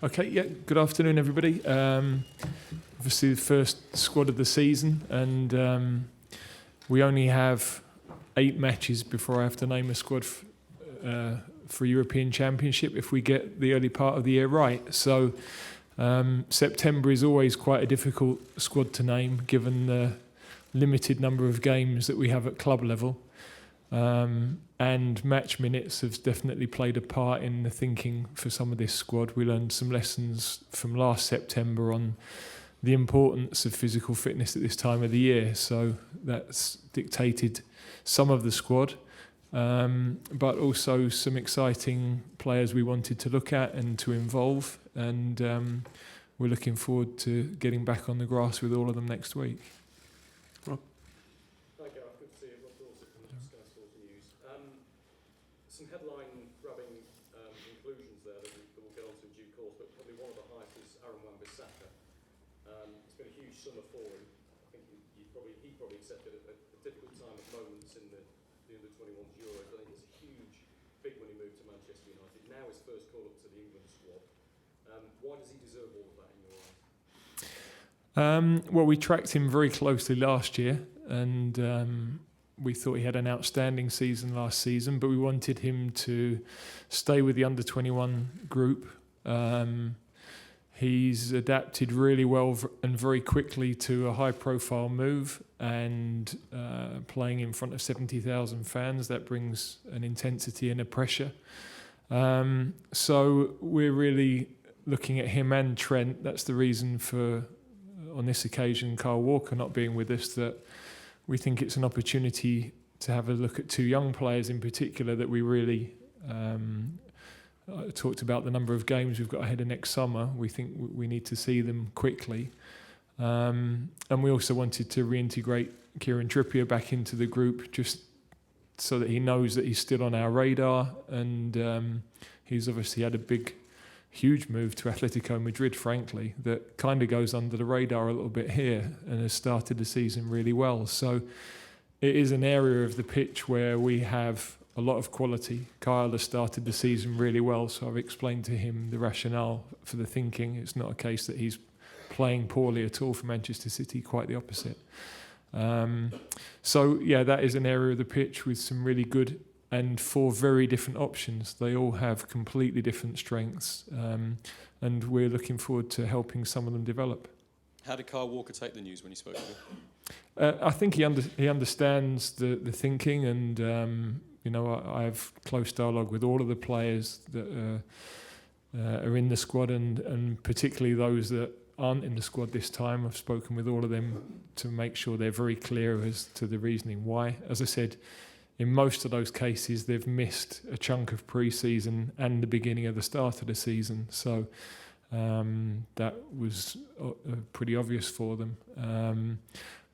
Okay, yeah, good afternoon, everybody. Obviously, the first squad of the season, and we only have 8 matches before I have to name a squad for European Championship if we get the early part of the year right. So September is always quite a difficult squad to name, given the limited number of games that we have at club level. And match minutes have definitely played a part in the thinking for some of this squad. We learned some lessons from last September on the importance of physical fitness at this time of the year. So that's dictated some of the squad, but also some exciting players we wanted to look at and to involve. And we're looking forward to getting back on the grass with all of them next week. Some headline-grabbing inclusions there that we'll get onto in due course, but probably one of the highest is Aaron Wan-Bissaka. It's been a huge summer for him. I think he probably accepted a difficult time at moments in the under-21s Euros. I think it's a huge, big when he moved to Manchester United. Now his first call-up to the England squad. Why does he deserve all of that in your eyes? Well, we tracked him very closely last year, and we thought he had an outstanding season last season, but we wanted him to stay with the under-21 group. He's adapted really well and very quickly to a high-profile move, and playing in front of 70,000 fans, that brings an intensity and a pressure. So we're really looking at him and Trent. That's the reason for, on this occasion, Kyle Walker not being with us, that we think it's an opportunity to have a look at 2 young players in particular that we really talked about the number of games we've got ahead of next summer. We think we need to see them quickly. And we also wanted to reintegrate Kieran Trippier back into the group just so that he knows that he's still on our radar. And he's obviously had a huge move to Atletico Madrid, frankly, that kind of goes under the radar a little bit here and has started the season really well. So it is an area of the pitch where we have a lot of quality. Kyle has started the season really well, so I've explained to him the rationale for the thinking. It's not a case that he's playing poorly at all for Manchester City, quite the opposite. So yeah, that is an area of the pitch with some really good and 4 very different options. They all have completely different strengths, and we're looking forward to helping some of them develop. How did Kyle Walker take the news when you spoke to him? I think he understands the thinking, and I have close dialogue with all of the players that are in the squad, and particularly those that aren't in the squad this time. I've spoken with all of them to make sure they're very clear as to the reasoning why. As I said, in most of those cases, they've missed a chunk of pre-season and the beginning of the start of the season. So that was pretty obvious for them.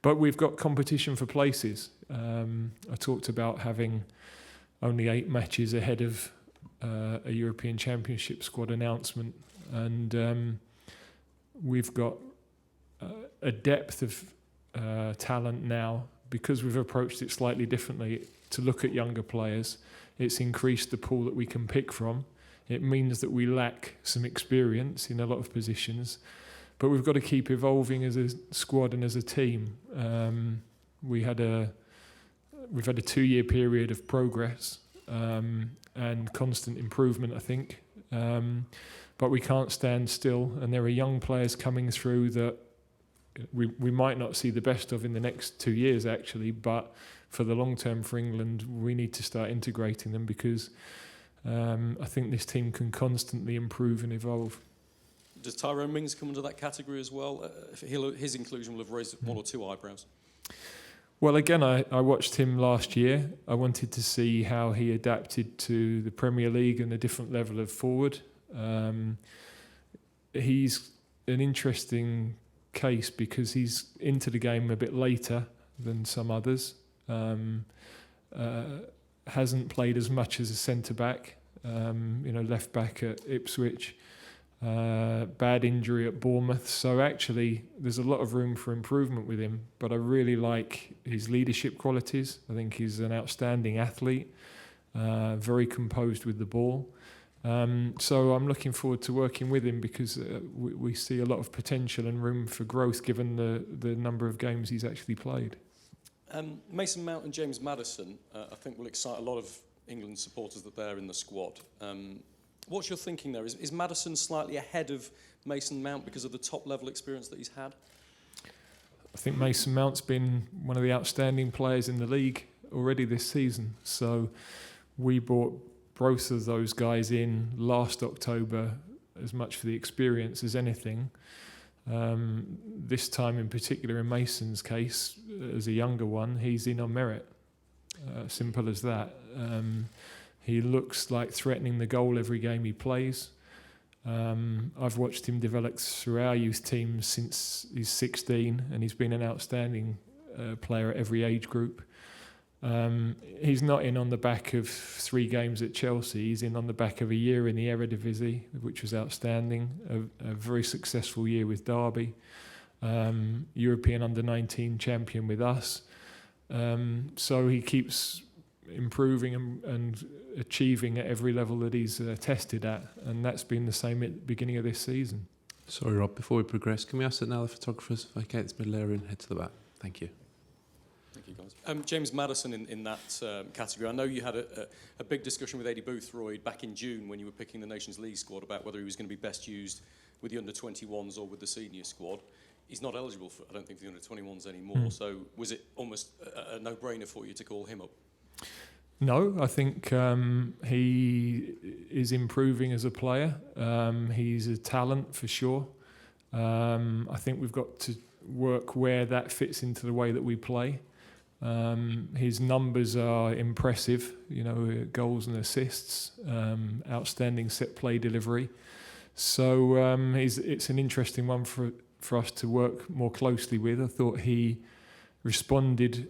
But we've got competition for places. I talked about having only 8 matches ahead of a European Championship squad announcement. And we've got a depth of talent now, because we've approached it slightly differently, to look at younger players. It's increased the pool that we can pick from. It means that we lack some experience in a lot of positions, but we've got to keep evolving as a squad and as a team. We've had a 2-year period of progress and constant improvement, I think. But we can't stand still, and there are young players coming through that we might not see the best of in the next 2 years, actually, but for the long term for England, we need to start integrating them, because I think this team can constantly improve and evolve. Does Tyrone Mings come under that category as well? His inclusion will have raised 1 or 2 eyebrows. Well, again, I watched him last year. I wanted to see how he adapted to the Premier League and a different level of forward. He's an interesting case because he's into the game a bit later than some others. Hasn't played as much as a centre-back, left-back at Ipswich, bad injury at Bournemouth. So actually, there's a lot of room for improvement with him, but I really like his leadership qualities. I think he's an outstanding athlete, very composed with the ball. So I'm looking forward to working with him because we see a lot of potential and room for growth given the number of games he's actually played. Mason Mount and James Maddison, I think, will excite a lot of England supporters that they're in the squad. What's your thinking there? Is Maddison slightly ahead of Mason Mount because of the top-level experience that he's had? I think Mason Mount's been one of the outstanding players in the league already this season. So we brought both of those guys in last October as much for the experience as anything. This time in particular, in Mason's case, as a younger one, he's in on merit. Simple as that. He looks like threatening the goal every game he plays. I've watched him develop through our youth team since he's 16, and he's been an outstanding player at every age group. He's not in on the back of 3 games at Chelsea. He's in on the back of a year in the Eredivisie, which was outstanding. A very successful year with Derby. European under-19 champion with us. So he keeps improving and achieving at every level that he's tested at, and that's been the same at the beginning of this season. Sorry, Rob, before we progress, can we ask that now the photographers, if I can, it's middle area and head to the back. Thank you. Thank you, guys. James Maddison in that category. I know you had a big discussion with Eddie Boothroyd back in June when you were picking the Nations League squad about whether he was going to be best used with the under-21s or with the senior squad. He's not eligible for, I don't think, the under-21s anymore, so was it almost a no-brainer for you to call him up? No, I think he is improving as a player. He's a talent for sure. I think we've got to work where that fits into the way that we play. His numbers are impressive, goals and assists, outstanding set play delivery. So it's an interesting one for us to work more closely with. I thought he responded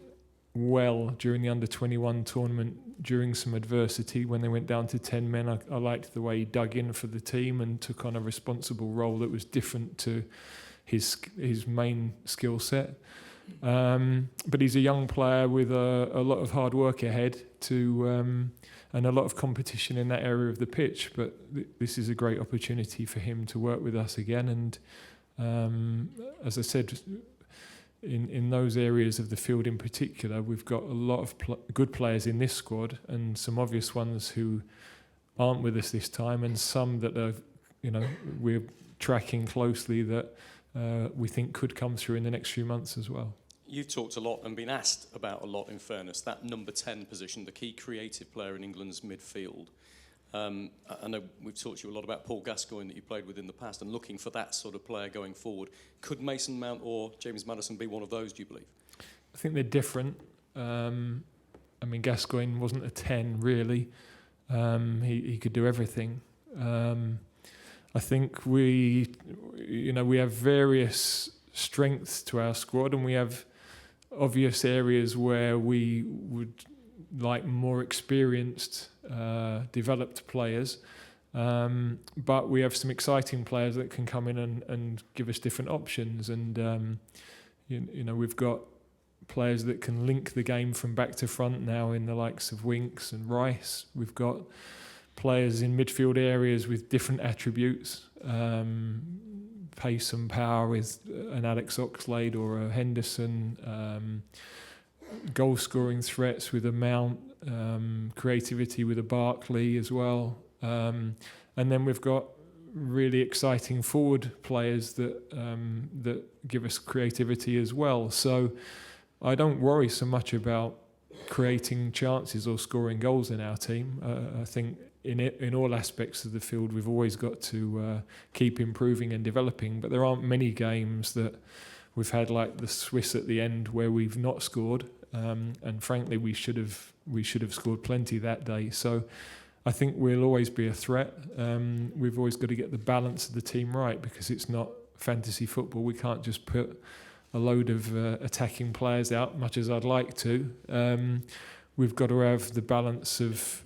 well during the under-21 tournament during some adversity when they went down to 10 men. I liked the way he dug in for the team and took on a responsible role that was different to his main skill set. But he's a young player with a lot of hard work ahead and a lot of competition in that area of the pitch. But this is a great opportunity for him to work with us again. And as I said, in those areas of the field in particular, we've got a lot of good players in this squad and some obvious ones who aren't with us this time, and some that are, we're tracking closely that we think could come through in the next few months as well. You've talked a lot and been asked about a lot, in fairness, that number 10 position, the key creative player in England's midfield. I know we've talked to you a lot about Paul Gascoigne that you played with in the past and looking for that sort of player going forward. Could Mason Mount or James Maddison be one of those, do you believe? I think they're different. Gascoigne wasn't a 10 really. He could do everything. I think we have various strengths to our squad, and we have obvious areas where we would like more experienced, developed players. But we have some exciting players that can come in and give us different options. And, we've got players that can link the game from back to front now in the likes of Winks and Rice. We've got players in midfield areas with different attributes, pace and power with an Alex Oxlade or a Henderson, goal-scoring threats with a Mount, creativity with a Barkley as well. And then we've got really exciting forward players that give us creativity as well. So I don't worry so much about creating chances or scoring goals in our team. I think in all aspects of the field we've always got to keep improving and developing, but there aren't many games that we've had like the Swiss at the end where we've not scored, and frankly we should have scored plenty that day. So I think we'll always be a threat. We've always got to get the balance of the team right, because it's not fantasy football. We can't just put a load of attacking players out, much as I'd like to. We've got to have the balance of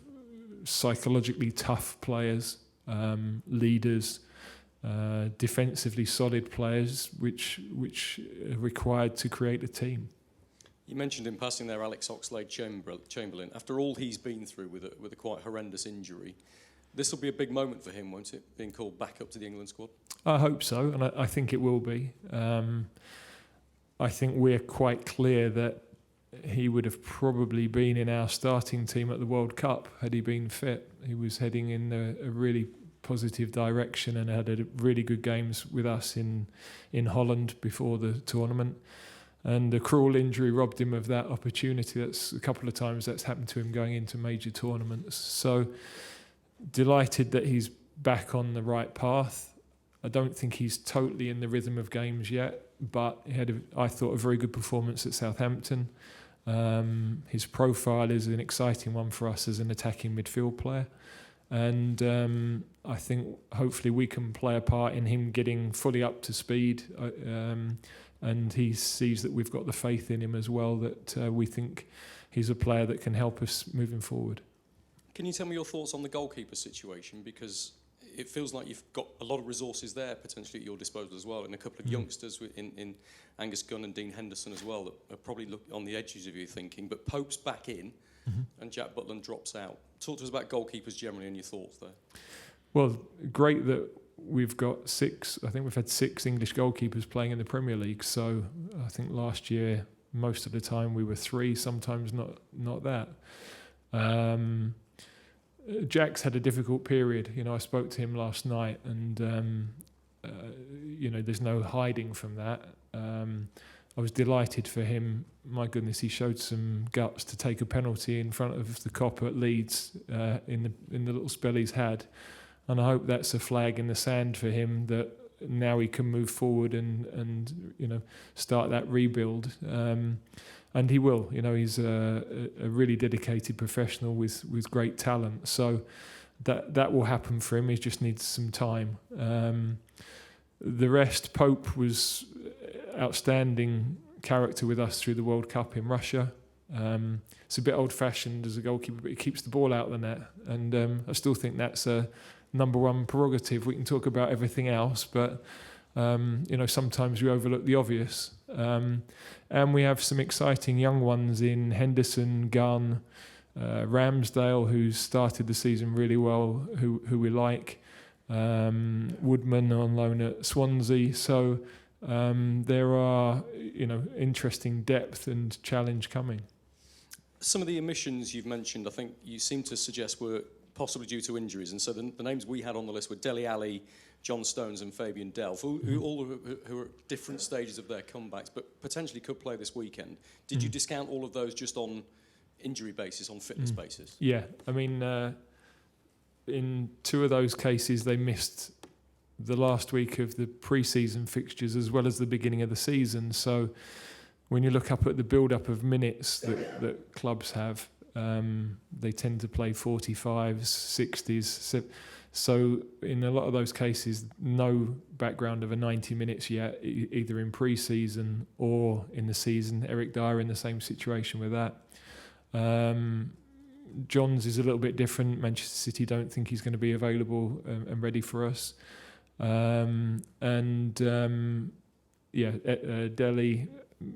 psychologically tough players, leaders, defensively solid players, which are required to create a team. You mentioned in passing there Alex Oxlade-Chamberlain. After all he's been through with a quite horrendous injury, This will be a big moment for him, won't it? Being called back up to the England squad. I hope so, and I think it will be. I think we're quite clear that he would have probably been in our starting team at the World Cup had he been fit. He was heading in a really positive direction and had really good games with us in Holland before the tournament. And the cruel injury robbed him of that opportunity. That's a couple of times that's happened to him going into major tournaments. So delighted that he's back on the right path. I don't think he's totally in the rhythm of games yet, but he had, I thought, a very good performance at Southampton. His profile is an exciting one for us as an attacking midfield player. And I think hopefully we can play a part in him getting fully up to speed. And he sees that we've got the faith in him as well, that we think he's a player that can help us moving forward. Can you tell me your thoughts on the goalkeeper situation? Because it feels like you've got a lot of resources there potentially at your disposal as well, and a couple of youngsters in Angus Gunn and Dean Henderson as well that are probably on the edges of your thinking. But Pope's back in and Jack Butland drops out. Talk to us about goalkeepers generally and your thoughts there. Well, great that we've got 6. I think we've had 6 English goalkeepers playing in the Premier League. So I think last year, most of the time we were 3, sometimes not that. Jack's had a difficult period. You know, I spoke to him last night, and you know, there's no hiding from that. I was delighted for him. My goodness, he showed some guts to take a penalty in front of the cop at Leeds in the little spell he's had. And I hope that's a flag in the sand for him, that now he can move forward and you know, start that rebuild. And he will. You know, he's a really dedicated professional with great talent. So that will happen for him. He just needs some time. The rest, Pope was outstanding character with us through the World Cup in Russia. It's a bit old-fashioned as a goalkeeper, but he keeps the ball out of the net. And I still think that's a number one prerogative. We can talk about everything else, but you know, sometimes we overlook the obvious. And we have some exciting young ones in Henderson, Gunn, Ramsdale, who's started the season really well, who we like. Woodman on loan at Swansea. So there are, you know, interesting depth and challenge coming. Some of the omissions you've mentioned, I think you seem to suggest were possibly due to injuries. And so the names we had on the list were Dele Alli, John Stones and Fabian Delph, who are at different stages of their comebacks, but potentially could play this weekend. Did you discount all of those just on injury basis, on fitness basis? Yeah, I mean, in 2 of those cases, they missed the last week of the pre-season fixtures as well as the beginning of the season. So when you look up at the build-up of minutes that clubs have, they tend to play 45s, 60s. So in a lot of those cases, no background of a 90 minutes yet, either in pre-season or in the season. Eric Dyer in the same situation with that. John's is a little bit different. Manchester City don't think he's going to be available and ready for us. Delhi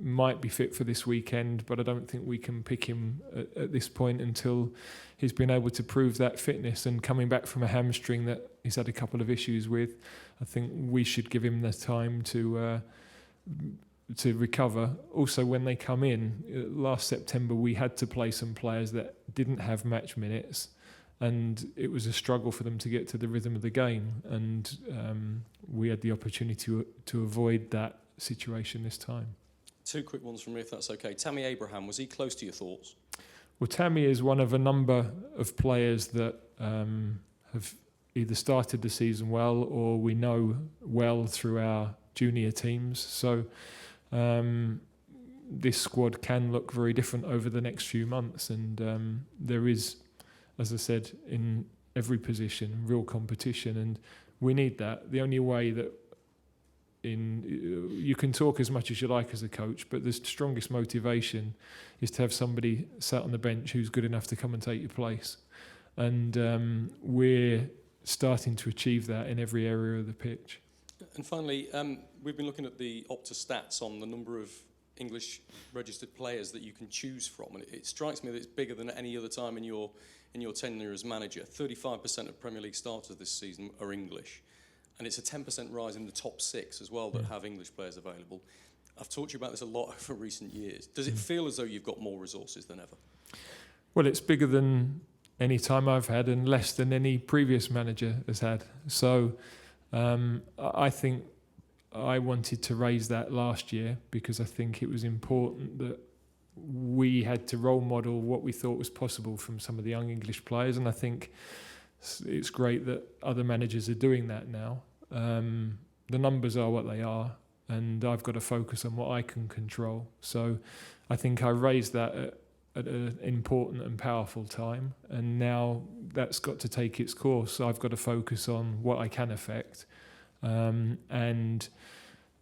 might be fit for this weekend, but I don't think we can pick him at this point until he's been able to prove that fitness. And coming back from a hamstring that he's had a couple of issues with, I think we should give him the time to recover. Also, when they come in, last September we had to play some players that didn't have match minutes, and it was a struggle for them to get to the rhythm of the game. And we had the opportunity to avoid that situation this time. 2 quick ones from me, if that's okay. Tammy Abraham, was he close to your thoughts? Well, Tammy is one of a number of players that have either started the season well or we know well through our junior teams. So this squad can look very different over the next few months. And there is, as I said, in every position, real competition. And we need that. The only way that you can talk as much as you like as a coach, but the strongest motivation is to have somebody sat on the bench who's good enough to come and take your place. And we're starting to achieve that in every area of the pitch. And finally, we've been looking at the Opta stats on the number of English registered players that you can choose from, and it strikes me that it's bigger than any other time in your tenure as manager. 35% of Premier League starters this season are English, and it's a 10% rise in the top 6 as well that have English players available. I've talked to you about this a lot over recent years. Does it feel as though you've got more resources than ever? Well, it's bigger than any time I've had and less than any previous manager has had. So I think I wanted to raise that last year because I think it was important that we had to role model what we thought was possible from some of the young English players, and I think it's great that other managers are doing that now. The numbers are what they are, and I've got to focus on what I can control. So I think I raised that at an important and powerful time, and now that's got to take its course. So I've got to focus on what I can affect, and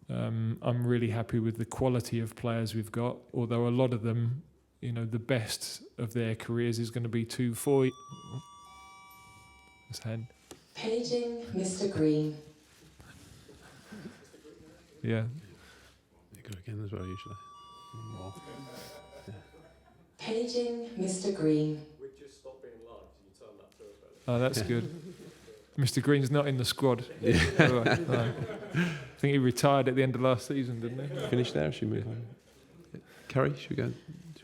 I'm really happy with the quality of players we've got, although a lot of them, you know, the best of their careers is going to be 2-4. Paging Mr. Green. Yeah. You go again as well, usually. More. Yeah. Paging Mr. Green. We'd just stop being live, so you turn that turbo. Oh, that's good. Mr. Green's not in the squad. Yeah. Right. I think he retired at the end of last season, didn't he? Finish there, or should we move on? Kerry, should we go to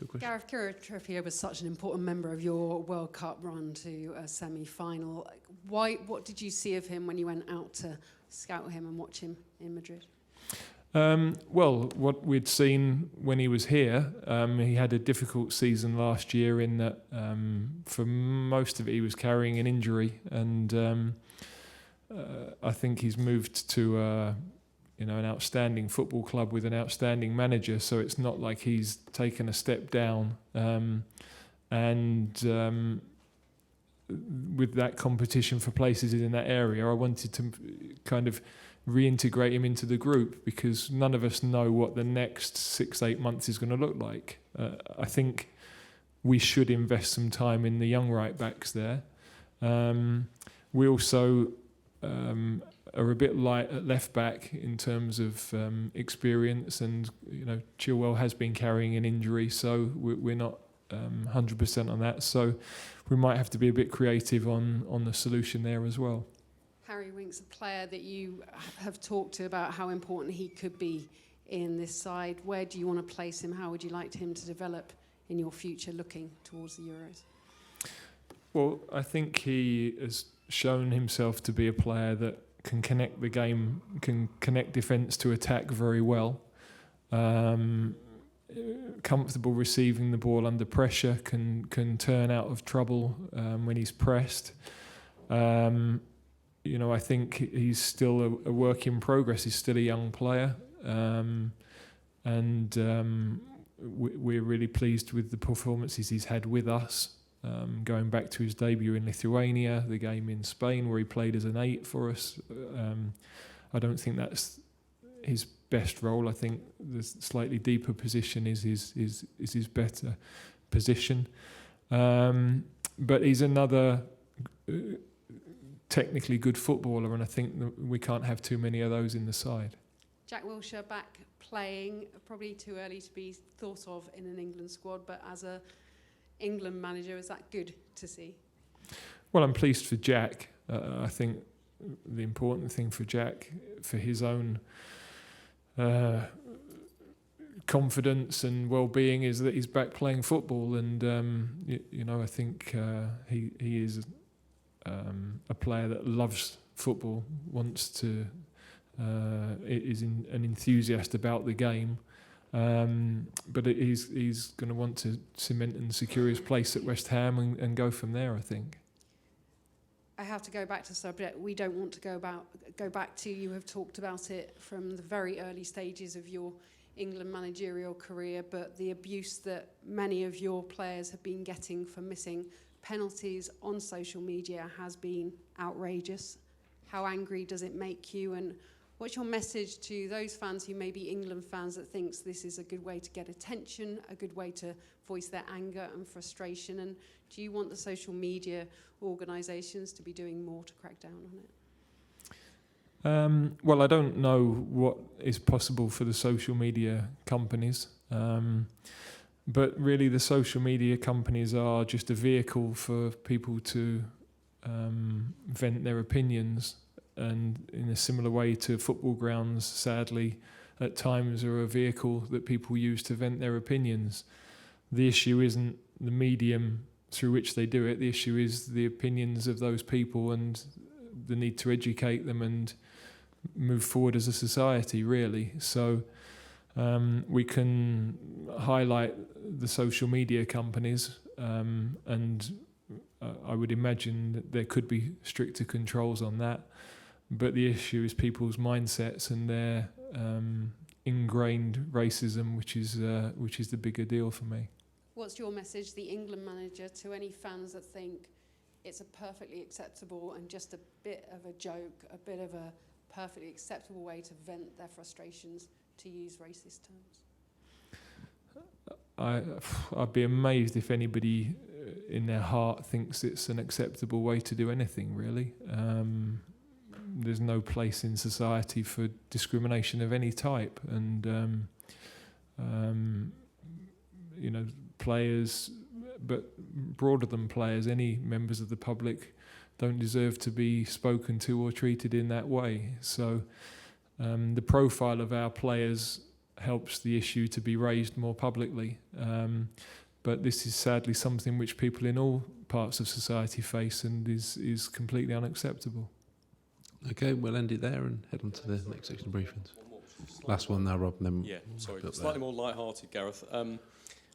your question? Gareth, Kieran Trippier was such an important member of your World Cup run to a semi-final. What did you see of him when you went out to scout him and watch him in Madrid? Well, what we'd seen when he was here, he had a difficult season last year in that for most of it he was carrying an injury, and I think he's moved to an outstanding football club with an outstanding manager, so it's not like he's taken a step down, and with that competition for places in that area, I wanted to kind of reintegrate him into the group because none of us know what the next 6-8 months is going to look like. I think we should invest some time in the young right backs there. We also are a bit light at left back in terms of experience, and Chilwell has been carrying an injury, so we're not 100% on that. So we might have to be a bit creative on the solution there as well. Harry Winks, a player that you have talked to about how important he could be in this side. Where do you want to place him? How would you like him to develop in your future looking towards the Euros? Well, I think he has shown himself to be a player that can connect the game, can connect defence to attack very well. Comfortable receiving the ball under pressure, can turn out of trouble when he's pressed. I think he's still a work in progress. He's still a young player, and we're really pleased with the performances he's had with us. Going back to his debut in Lithuania, the game in Spain where he played as an 8 for us. I don't think that's his best role. I think the slightly deeper position is his better position. But he's another technically good footballer, and I think that we can't have too many of those in the side. Jack Wilshere back playing, probably too early to be thought of in an England squad, but as a England manager, is that good to see? Well, I'm pleased for Jack. I think the important thing for Jack, for his own confidence and well-being, is that he's back playing football, and I think he is a player that loves football, wants to, is an enthusiast about the game. But he's going to want to cement and secure his place at West Ham and go from there, I think. I have to go back to the subject. We don't want to go back to, you have talked about it from the very early stages of your England managerial career, but the abuse that many of your players have been getting for missing penalties on social media has been outrageous. How angry does it make you, and what's your message to those fans who may be England fans that thinks this is a good way to get attention, a good way to voice their anger and frustration? And do you want the social media organisations to be doing more to crack down on it? Well, I don't know what is possible for the social media companies. But really, the social media companies are just a vehicle for people to vent their opinions, and in a similar way to football grounds, sadly, at times are a vehicle that people use to vent their opinions. The issue isn't the medium through which they do it. The issue is the opinions of those people and the need to educate them and move forward as a society, really. So we can highlight the social media companies, and I would imagine that there could be stricter controls on that. But the issue is people's mindsets and their ingrained racism, which is the bigger deal for me. What's your message, the England manager, to any fans that think it's a perfectly acceptable and just a bit of a joke, a bit of a perfectly acceptable way to vent their frustrations, to use racist terms? I'd be amazed if anybody in their heart thinks it's an acceptable way to do anything, really. There's no place in society for discrimination of any type, and players, but broader than players, any members of the public don't deserve to be spoken to or treated in that way. So the profile of our players helps the issue to be raised more publicly. But this is sadly something which people in all parts of society face, and is completely unacceptable. Okay, we'll end it there and head on to the next section of briefings. Last one now, Rob, and then Yeah, sorry. Slightly more light-hearted, Gareth.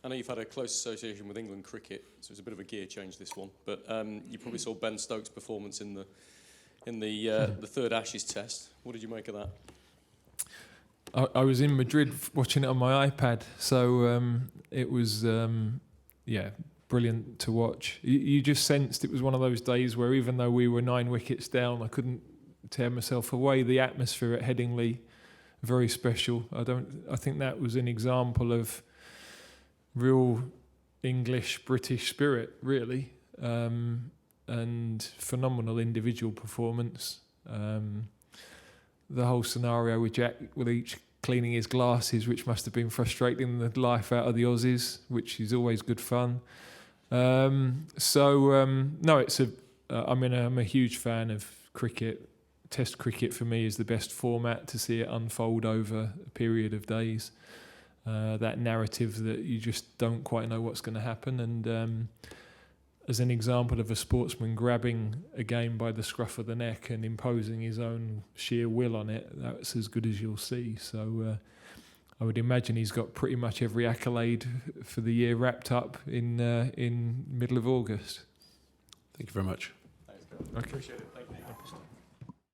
I know you've had a close association with England cricket, so it's a bit of a gear change, this one. But you probably saw Ben Stokes' performance in the third Ashes test. What did you make of that? I was in Madrid watching it on my iPad, so it was brilliant to watch. You just sensed it was one of those days where, even though we were 9 wickets down, I couldn't tear myself away. The atmosphere at Headingley, very special. I think that was an example of real English British spirit, really, and phenomenal individual performance. The whole scenario with Jack with each cleaning his glasses, which must have been frustrating the life out of the Aussies, which is always good fun. I'm a huge fan of cricket. Test cricket for me is the best format to see it unfold over a period of days. That narrative that you just don't quite know what's going to happen, and as an example of a sportsman grabbing a game by the scruff of the neck and imposing his own sheer will on it, that's as good as you'll see. So I would imagine he's got pretty much every accolade for the year wrapped up in middle of August. Thank you very much. Thanks, Gareth. Okay. Appreciate it. Thank you.